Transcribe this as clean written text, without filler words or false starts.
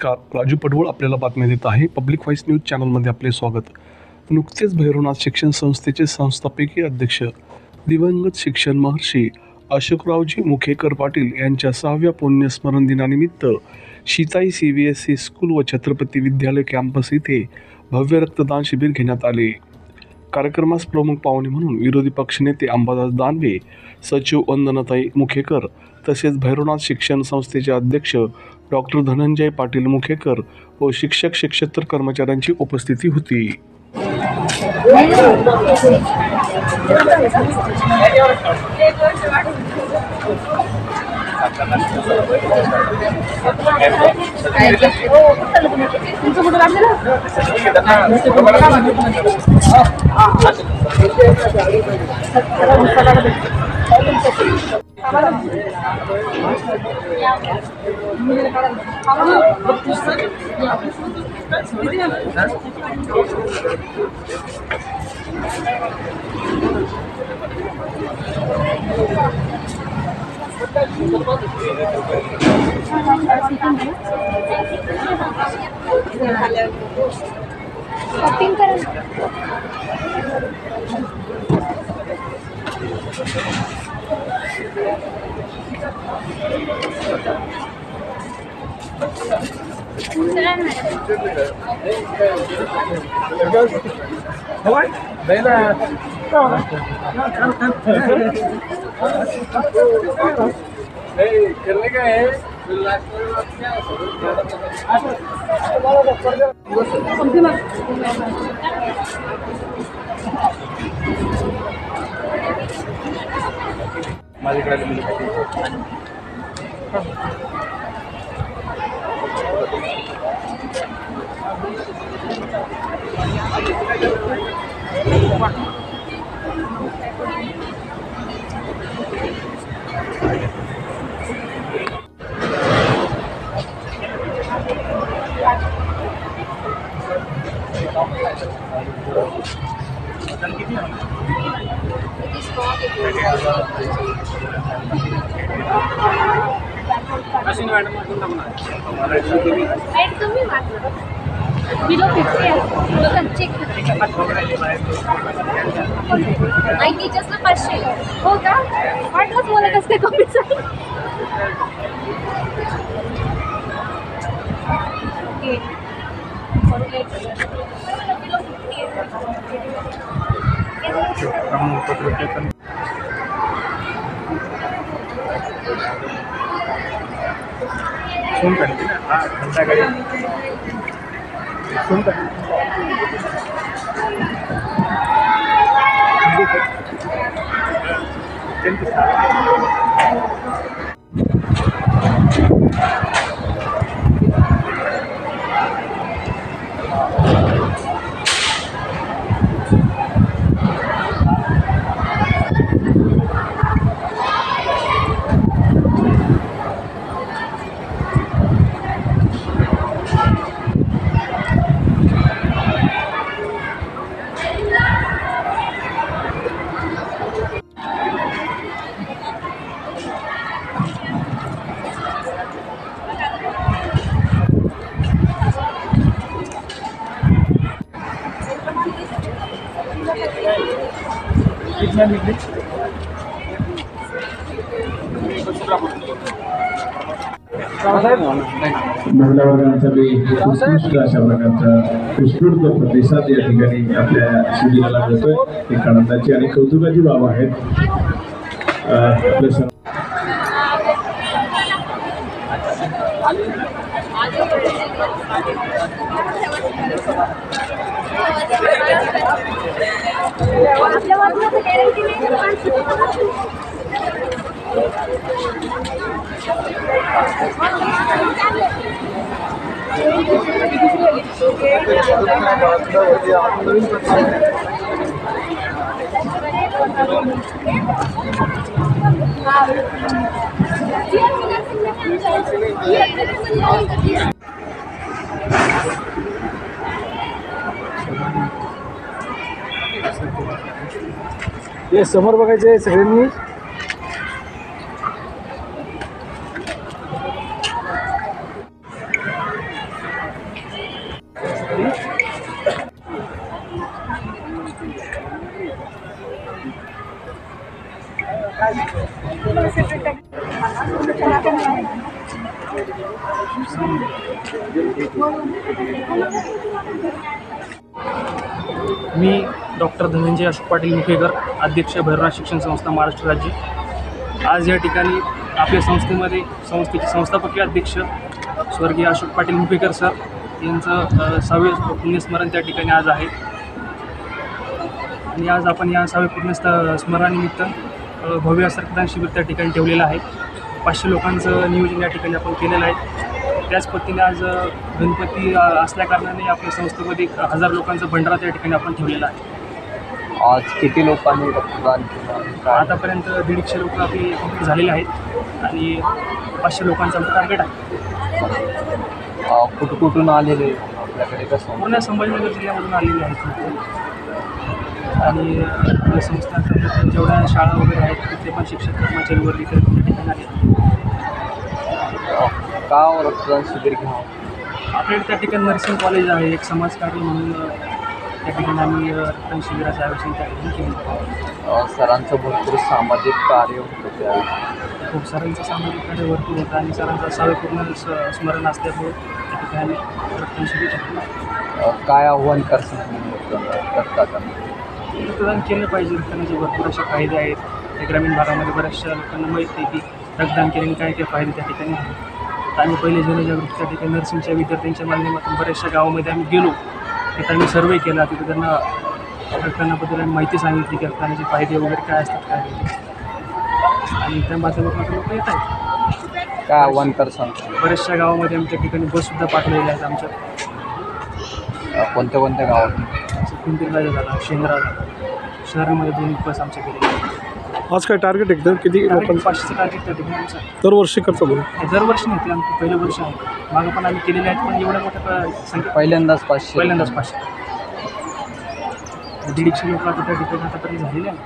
नमस्कार, राजू पडवळ आपल्याला बातम्या देत आहे. पब्लिक व्हॉइस न्यूज चॅनलमध्ये आपले स्वागत. नुकतेच भैरवनाथ शिक्षण संस्थेचे संस्थापकीय अध्यक्ष दिवंगत शिक्षण महर्षी अशोकरावजी मुखेकर पाटील यांच्या 6व्या पुण्यस्मरण दिनानिमित्त शिताई CBSE स्कूल व छत्रपती विद्यालय कॅम्पस येथे भव्य रक्तदान शिबिर घेण्यात आले. कार्यक्रमास प्रमुख पाहुणे म्हणून विरोधी पक्षनेते अंबादास दानवे, सचिव वंदनाताई मुखेकर तसेच भैरवनाथ शिक्षण संस्थेचे अध्यक्ष डॉक्टर धनंजय पाटील मुखेकर व शिक्षक शिक्षकेतर कर्मचाऱ्यांची उपस्थिती होती. Below 50 look and check. I need just the first shade. हो का? वाटलंच मला कसं काय कमी झालं. Okay. महिला वर्गांसाठी उत्कृष्ट अशा प्रकारचा उत्स्फूर्त प्रतिसाद या ठिकाणी आपल्या शिबिराला देतोय. एक आनंदाची आणि कौतुकाची बाब आहे. हे समोर बघायचे सगळ्यांनी. मी डॉक्टर धनंजय अशोक पाटील मुखेकर, अध्यक्ष भैरवनाथ शिक्षण संस्था महाराष्ट्र राज्य. आज या ठिकाणी आपल्या संस्थेचे संस्थापकीय अध्यक्ष स्वर्गीय अशोक पाटील मुखेकर सर यांचं 6वे पुण्यस्मरण त्या ठिकाणी आज आहे. आणि आज आपण या 6वे पुण्यस्मरणानिमित्त भव्य असं रक्तदान शिबिर त्या ठिकाणी ठेवलेलं आहे. 500 लोकांचं नियोजन या ठिकाणी आपण केलेलं आहे. त्याच पद्धतीने आज गणपती असल्याकारणाने आपल्या संस्थेमध्ये 1000 लोकांचा भंडारा त्या ठिकाणी आपण ठेवलेला आहे. आज किती लोकांनी रक्तदान केलं? आतापर्यंत 150 लोक आपले कंप्लीट झालेले आहेत आणि 500 लोकांचं आमचं टार्गेट आहे. कुठून आलेले आपल्याकडे कसं? पूर्ण संभाजीनगर जिल्ह्यामधून आलेले आहेत लोक. आणि आपल्या संस्थांच्या जेवढ्या शाळा वगैरे आहेत तिथे पण शिक्षक कर्मचारी वर्ग इतर त्या ठिकाणी आले. का रक्तदान शिबिर घ्यावं? आपल्याकडे त्या ठिकाणी नर्सिंग कॉलेज आहे, एक समाजकार्य म्हणून त्या ठिकाणी आम्ही रक्तदान शिबिराचं आयोजन त्या ठिकाणी केलं. सरांचं भरपूर सामाजिक कार्य होतं त्यावेळी. खूप सरांचं सामाजिक कार्य भरपूर होतं आणि सरांचं 6वे पूर्ण स्मरण असल्यामुळे त्या ठिकाणी रक्तदान शिबिर ठेवलं. काय आव्हान करतात रक्तदान केलं पाहिजे. रक्तदानाचे भरपूर असे फायदे आहेत. त्या ग्रामीण भागामध्ये बऱ्याचशा लोकांना माहिती आहे की रक्तदान केल्याने काय काय फायदे त्या ठिकाणी आहेत. आम्ही पहिले जनजागृती त्या ठिकाणी नर्सिंगच्या विद्यार्थ्यांच्या माध्यमातून बऱ्याचशा गावामध्ये आम्ही गेलो. तिथं आम्ही सर्वे केला. तिथं त्यांना रक्तदानाबद्दल आम्ही माहिती सांगितली की रक्तदानाचे फायदे वगैरे काय असतात काय नाही. आणि त्या माध्यमातून लोक येत आहेत. काय आव्हान करसान? बऱ्याचशा गावामध्ये आम्ही त्या ठिकाणी बससुद्धा पाठवलेल्या आहेत आमच्या. कोणत्या गावात? पिंपरीराजा झाला, शेंद्रा झाला, शहरामध्ये 2 बस आमच्या गेले. आज काय टार्गेट एकदम किती लोकांचं 500चं टार्गेट त्या ठिकाणी आमचं. दरवर्षी करतो बघा? हे दरवर्षी नाही, ते आमचं पहिलं वर्ष आहे. मागं पण आम्ही केलेले आहेत पण एवढ्या मोठ्या संख्या पहिल्यांदाच 500? पहिल्यांदाच 500. 150 लोक आता त्या ठिकाणी आतापर्यंत झालेले आहेत.